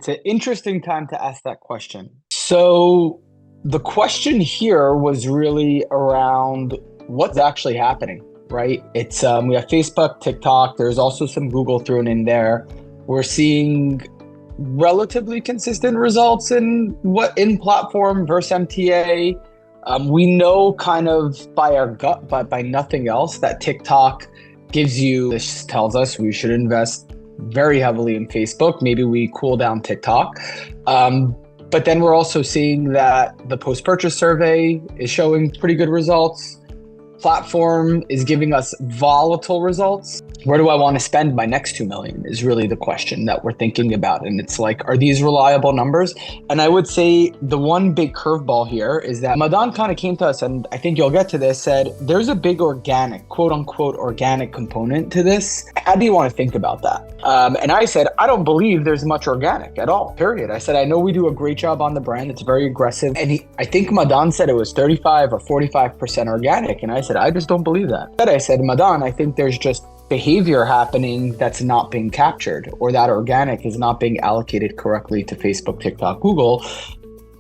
It's an interesting time to ask that question. So the question here was really around what's actually happening, right? It's we have Facebook, TikTok. There's also some Google thrown in there. We're seeing relatively consistent results in platform versus MTA. We know kind of by our gut, but by nothing else, that TikTok this tells us we should invest very heavily in Facebook. Maybe we cool down TikTok. But then we're also seeing that the post-purchase survey is showing pretty good results. Platform is giving us volatile results. Where do I want to spend my next 2 million is really the question that we're thinking about. And it's like, are these reliable numbers? And I would say the one big curveball here is that Madan kind of came to us, and I think you'll get to this, said there's a big organic, quote unquote, organic component to this. How do you want to think about that? And I said, I don't believe there's much organic at all, period. I said, I know we do a great job on the brand. It's very aggressive. And I think Madan said it was 35 or 45% organic. And I said, I just don't believe that. But I said, Madan, I think there's just behavior happening that's not being captured, or that organic is not being allocated correctly to Facebook, TikTok, Google,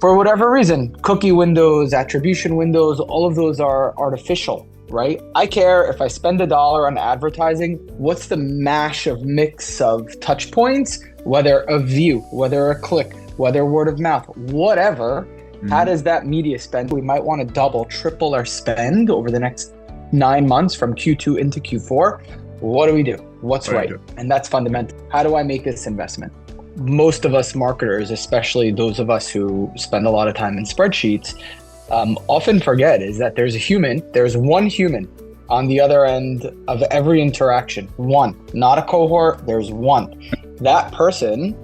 for whatever reason. Cookie windows, attribution windows, all of those are artificial, right? I care if I spend $1 on advertising, what's the mix of touch points, whether a view, whether a click, whether word of mouth, whatever. How does that media spend? We might want to double, triple our spend over the next 9 months from Q2 into Q4. What do we do? What's right? And that's fundamental. How do I make this investment? Most of us marketers, especially those of us who spend a lot of time in spreadsheets, often forget is that there's one human on the other end of every interaction. One, not a cohort, there's one. That person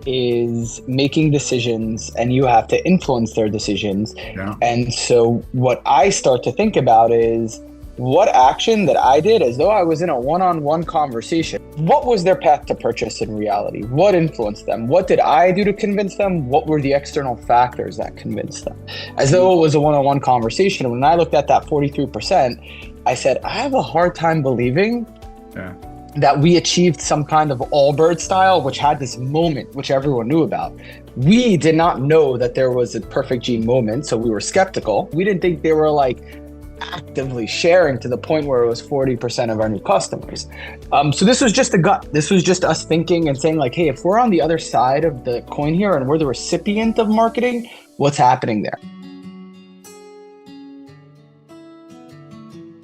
is making decisions and you have to influence their decisions. Yeah. And so what I start to think about is, what action that I did as though I was in a one-on-one conversation? What was their path to purchase in reality? What influenced them? What did I do to convince them? What were the external factors that convinced them? As though it was a one-on-one conversation. When I looked at that 43%, I said, I have a hard time believing that we achieved some kind of Allbird style, which had this moment, which everyone knew about. We did not know that there was a perfect G moment, so we were skeptical. We didn't think they were like actively sharing to the point where it was 40% of our new customers. So this was just a gut. This was just us thinking and saying like, hey, if we're on the other side of the coin here and we're the recipient of marketing, what's happening there?